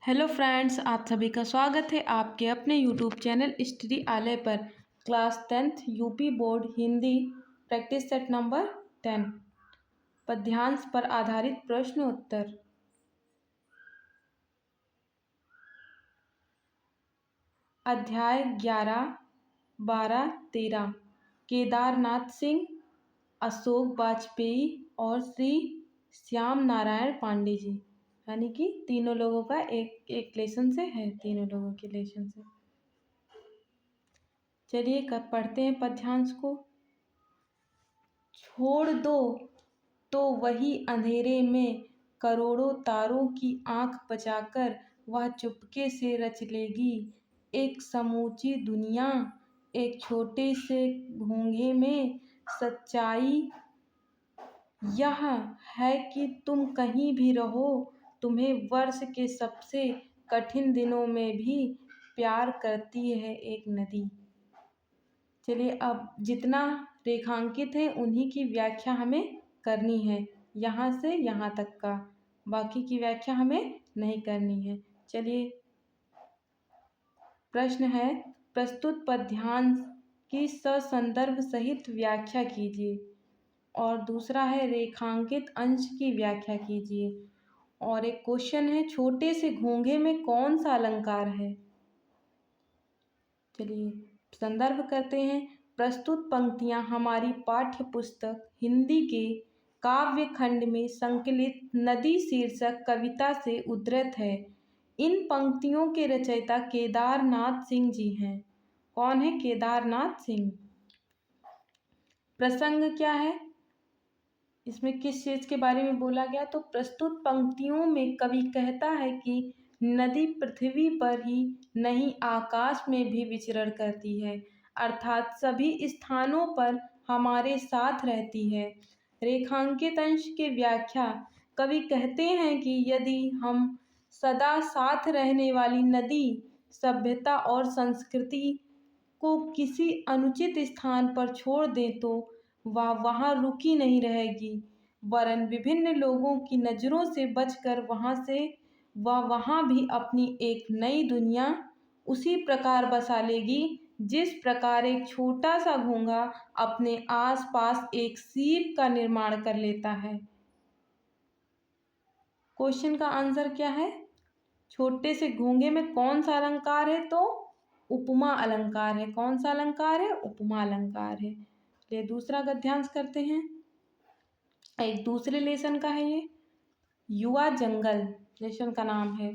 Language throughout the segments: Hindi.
हेलो फ्रेंड्स, आप सभी का स्वागत है आपके अपने यूट्यूब चैनल स्टडी आलय पर। Class 10th UP board Hindi practice set number 10 पद्यांश पर आधारित प्रश्न उत्तर। अध्याय 11, 12, 13 केदारनाथ सिंह, अशोक वाजपेयी और श्री श्याम नारायण पांडे जी, यानी कि तीनों लोगों का एक एक लेसन से है, तीनों लोगों के लेसन से। चलिए कब पढ़ते हैं पद्यांश को। छोड़ दो तो वही अंधेरे में करोड़ों तारों की आंख बचाकर वह चुपके से रच लेगी एक समूची दुनिया। एक छोटे से घोंघे में सच्चाई यह है कि तुम कहीं भी रहो, तुम्हें वर्ष के सबसे कठिन दिनों में भी प्यार करती है एक नदी। चलिए अब जितना रेखांकित है उन्हीं की व्याख्या हमें करनी है, यहाँ से यहाँ तक का, बाकी की व्याख्या हमें नहीं करनी है। चलिए प्रश्न है, प्रस्तुत पद्यांश की ससंदर्भ सहित व्याख्या कीजिए। और दूसरा है रेखांकित अंश की व्याख्या कीजिए। और एक क्वेश्चन है, छोटे से घोंघे में कौन सा अलंकार है। चलिए संदर्भ करते हैं। प्रस्तुत पंक्तियां हमारी पाठ्य पुस्तक हिंदी के काव्य खंड में संकलित नदी शीर्षक कविता से उद्धृत है। इन पंक्तियों के रचयिता केदारनाथ सिंह जी हैं। कौन है केदारनाथ सिंह। प्रसंग क्या है, इसमें किस चीज के बारे में बोला गया, तो प्रस्तुत पंक्तियों में कवि कहता है कि नदी पृथ्वी पर ही नहीं आकाश में भी विचरण करती है, अर्थात सभी स्थानों पर हमारे साथ रहती है। रेखांकित अंश की व्याख्या, कवि कहते हैं कि यदि हम सदा साथ रहने वाली नदी सभ्यता और संस्कृति को किसी अनुचित स्थान पर छोड़ दें तो वह वहाँ रुकी नहीं रहेगी, वरन विभिन्न लोगों की नज़रों से बचकर वह वहाँ भी अपनी एक नई दुनिया उसी प्रकार बसा लेगी जिस प्रकार एक छोटा सा घोंघा अपने आसपास एक सीप का निर्माण कर लेता है। क्वेश्चन का आंसर क्या है, छोटे से घोंघे में कौन सा अलंकार है, तो उपमा अलंकार है। कौन सा अलंकार है, उपमा अलंकार है। ये दूसरा गद्यांश करते हैं, एक दूसरे लेसन का है ये। युवा जंगल लेसन का नाम है।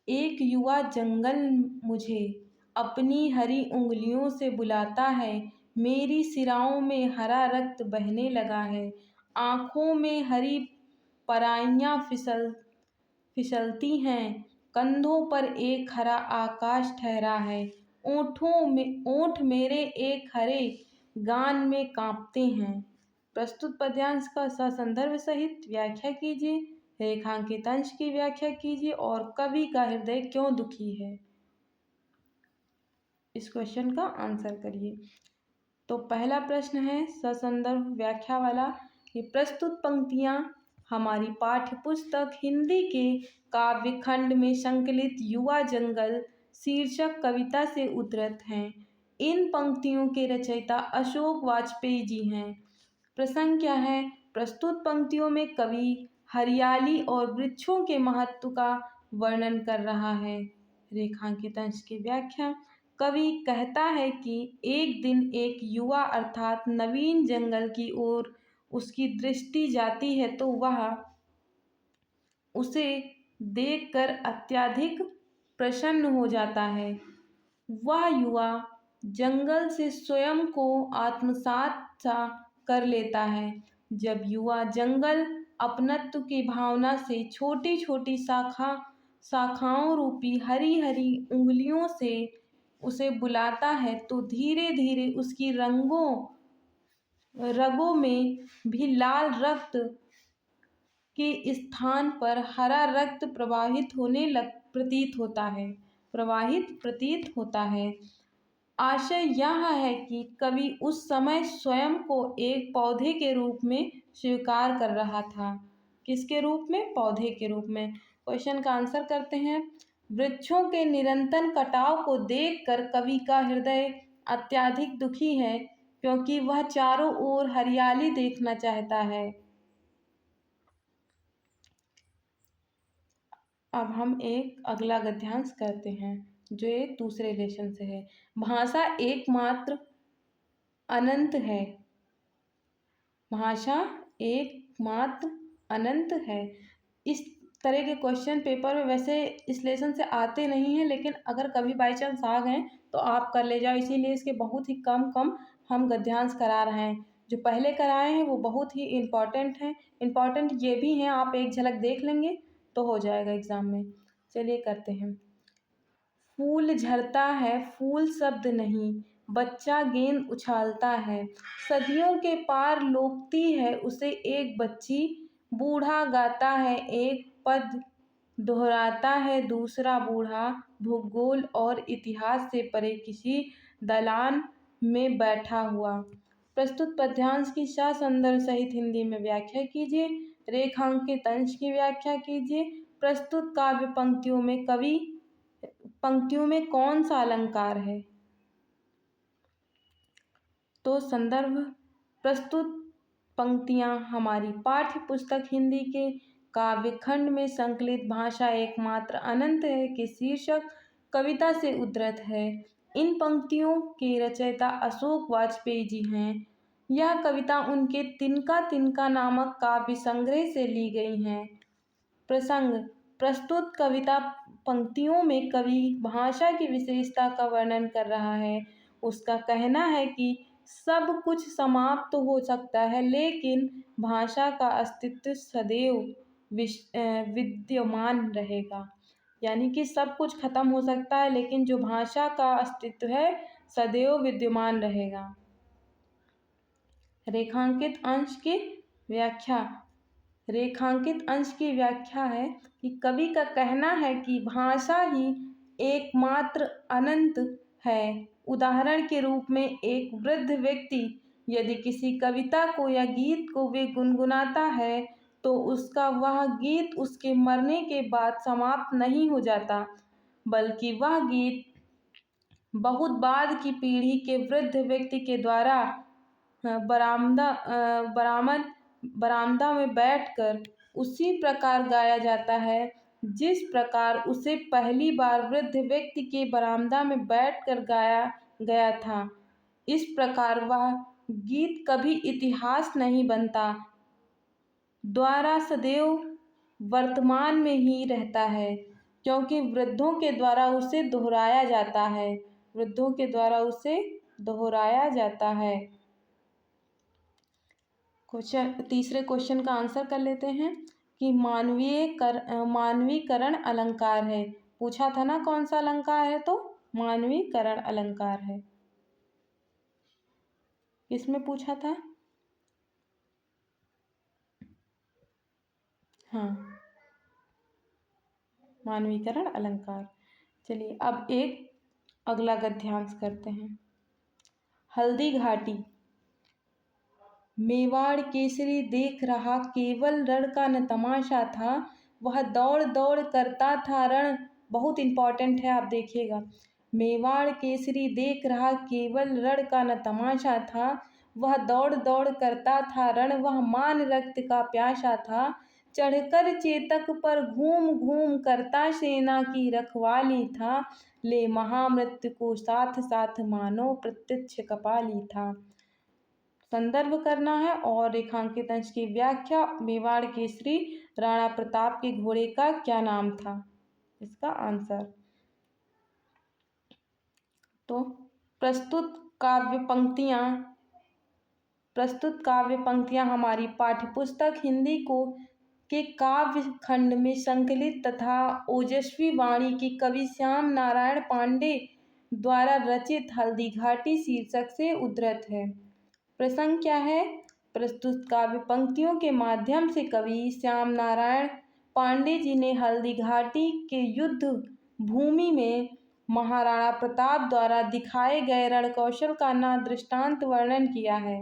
एक युवा जंगल मुझे अपनी हरी उंगलियों से बुलाता है, मेरी सिराओं में हरा रक्त बहने लगा है, आँखों में हरी पराइयाँ फिसलती हैं, कंधों पर एक हरा आकाश ठहरा है, ओठ मेरे एक हरे गान में कांपते हैं। प्रस्तुत पद्यांश का ससंदर्भ सहित व्याख्या कीजिए, रेखांकित अंश की व्याख्या कीजिए और कवि का हृदय क्यों दुखी है, इस क्वेश्चन का आंसर करिए। तो पहला प्रश्न है ससंदर्भ व्याख्या वाला, ये प्रस्तुत पंक्तियां हमारी पाठ्य पुस्तक हिंदी के काव्य खंड में संकलित युवा जंगल शीर्षक कविता से उद्धृत हैं। इन पंक्तियों के रचयिता अशोक वाजपेयी जी हैं। प्रसंग क्या है, प्रस्तुत पंक्तियों में कवि हरियाली और वृक्षों के महत्व का वर्णन कर रहा है। रेखांकित अंश की व्याख्या, कवि कहता है कि एक दिन एक युवा अर्थात नवीन जंगल की ओर उसकी दृष्टि जाती है तो वह उसे देखकर अत्यधिक प्रसन्न हो जाता है। वह युवा जंगल से स्वयं को आत्मसात सा कर लेता है। जब युवा जंगल अपनत्व की भावना से छोटी छोटी शाखाओं रूपी हरी हरी उंगलियों से उसे बुलाता है तो धीरे धीरे उसकी रगों में भी लाल रक्त के स्थान पर हरा रक्त प्रतीत होता है। आशय यह है कि कवि उस समय स्वयं को एक पौधे के रूप में स्वीकार कर रहा था। किसके रूप में, पौधे के रूप में। क्वेश्चन का आंसर करते हैं। वृक्षों के निरंतर कटाव को देखकर कवि का हृदय अत्यधिक दुखी है, क्योंकि वह चारों ओर हरियाली देखना चाहता है। अब हम एक अगला गद्यांश करते हैं, जो एक दूसरे लेसन से है। भाषा एकमात्र अनंत है। भाषा एकमात्र अनंत है। इस तरह के क्वेश्चन पेपर में वैसे इस लेसन से आते नहीं हैं, लेकिन अगर कभी बाई चांस आ गए तो आप कर ले जाओ, इसीलिए इसके बहुत ही कम हम गद्यांश करा रहे हैं। जो पहले कराए हैं वो बहुत ही इम्पॉर्टेंट हैं। इम्पॉर्टेंट ये भी हैं, आप एक झलक देख लेंगे तो हो जाएगा एग्ज़ाम में। चलिए करते हैं। फूल झरता है, फूल शब्द नहीं, बच्चा गेंद उछालता है। सदियों के पार लोकती है उसे एक बच्ची, बूढ़ा गाता है एक पद, दोहराता है दूसरा बूढ़ा। भूगोल और इतिहास से परे किसी दलान में बैठा हुआ। प्रस्तुत पद्यांश की संदर्भ सहित हिंदी में व्याख्या कीजिए। रेखांकित अंश की व्याख्या कीजिए। प्रस्तुत काव्य पंक्तियों में कौन सा अलंकार है? तो संदर्भ प्रस्तुत पंक्तियां हमारी पाठ्य पुस्तक हिंदी के काव्य खंड में संकलित भाषा एकमात्र अनंत है के शीर्षक कविता से उद्धृत है। इन पंक्तियों के रचयिता अशोक वाजपेयी जी हैं। यह कविता उनके तिनका तिनका नामक काव्य संग्रह से ली गई हैं। प्रसंग प्रस्तुत कविता पंक्तियों में कवि भाषा की विशेषता का वर्णन कर रहा है। उसका कहना है कि सब कुछ समाप्त हो सकता है, लेकिन भाषा का अस्तित्व सदैव विद्यमान रहेगा। यानी कि सब कुछ खत्म हो सकता है, लेकिन जो भाषा का अस्तित्व है सदैव विद्यमान रहेगा। रेखांकित अंश की व्याख्या। रेखांकित अंश की व्याख्या है कि कवि का कहना है कि भाषा ही एकमात्र अनंत है। उदाहरण के रूप में एक वृद्ध व्यक्ति यदि किसी कविता को या गीत को वे गुनगुनाता है तो उसका वह गीत उसके मरने के बाद समाप्त नहीं हो जाता, बल्कि वह गीत बहुत बाद की पीढ़ी के वृद्ध व्यक्ति के द्वारा बरामदा में बैठकर उसी प्रकार गाया जाता है जिस प्रकार उसे पहली बार वृद्ध व्यक्ति के बरामदा में बैठकर गाया गया था। इस प्रकार वह गीत कभी इतिहास नहीं बनता, द्वारा सदैव वर्तमान में ही रहता है, क्योंकि वृद्धों के द्वारा उसे दोहराया जाता है। वृद्धों के द्वारा उसे दोहराया जाता है। तीसरे क्वेश्चन का आंसर कर लेते हैं कि मानवीकरण अलंकार है। पूछा था ना कौन सा अलंकार है, तो मानवीकरण अलंकार है। किसमें पूछा था? हाँ, मानवीकरण अलंकार। चलिए अब एक अगला गद्यांश करते हैं। हल्दी घाटी। मेवाड़ केसरी देख रहा केवल रण का न तमाशा था, वह दौड़ दौड़ करता था रण। बहुत इम्पॉर्टेंट है, आप देखिएगा। मेवाड़ केसरी देख रहा केवल रण का न तमाशा था, वह दौड़ दौड़ करता था रण। वह मान रक्त का प्यासा था, चढ़कर चेतक पर घूम घूम करता सेना की रखवाली था। ले महामृत्यु को साथ साथ मानो प्रत्यक्ष कपाली था। संदर्भ करना है और रेखांकित अंश की व्याख्या। मेवाड़ केसरी राणा प्रताप के घोड़े का क्या नाम था? इसका आंसर। तो प्रस्तुत काव्य पंक्तियां हमारी पाठ्यपुस्तक हिंदी के काव्य खंड में संकलित तथा ओजस्वी वाणी की कवि श्याम नारायण पांडे द्वारा रचित हल्दी घाटी शीर्षक से उद्धृत है। प्रसंग क्या है? प्रस्तुत काव्य पंक्तियों के माध्यम से कवि श्याम नारायण पांडे जी ने हल्दी घाटी के युद्ध भूमि में महाराणा प्रताप द्वारा दिखाए गए रण कौशल का दृष्टांत वर्णन किया है।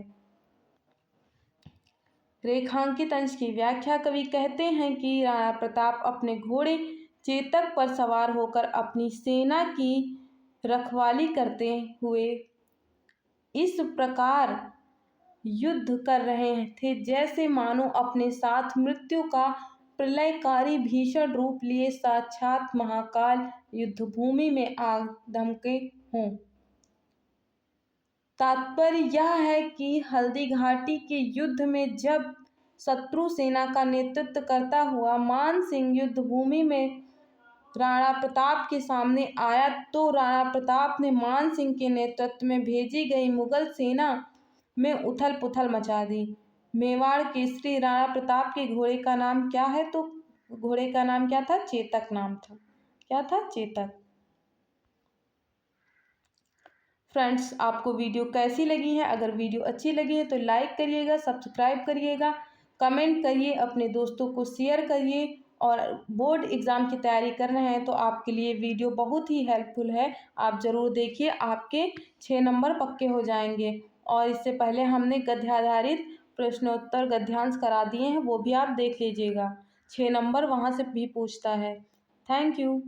रेखांकित अंश की व्याख्या कवि कहते हैं कि राणा प्रताप अपने घोड़े चेतक पर सवार होकर अपनी सेना की रखवाली करते हुए इस प्रकार युद्ध कर रहे थे जैसे मानो अपने साथ मृत्यु का प्रलयकारी भीषण रूप लिए साक्षात महाकाल युद्धभूमि में आ धमके हों। तात्पर्य यह है कि हल्दी घाटी के युद्ध में जब शत्रु सेना का नेतृत्व करता हुआ मान सिंह युद्ध भूमि में राणा प्रताप के सामने आया तो राणा प्रताप ने मान सिंह के नेतृत्व में भेजी गई मुगल सेना में उथल पुथल मचा दी। मेवाड़ केसरी राणा प्रताप के घोड़े का नाम क्या है? तो घोड़े का नाम क्या था? चेतक नाम था। क्या था? चेतक। फ्रेंड्स, आपको वीडियो कैसी लगी है? अगर वीडियो अच्छी लगी है तो लाइक करिएगा, सब्सक्राइब करिएगा, कमेंट करिए, अपने दोस्तों को शेयर करिए। और बोर्ड एग्ज़ाम की तैयारी कर रहे हैं तो आपके लिए वीडियो बहुत ही हेल्पफुल है, आप ज़रूर देखिए, आपके 6 नंबर पक्के हो जाएंगे। और इससे पहले हमने गद्य आधारित प्रश्नोत्तर गद्यांश करा दिए हैं, वो भी आप देख लीजिएगा, 6 नंबर वहाँ से भी पूछता है। Thank you.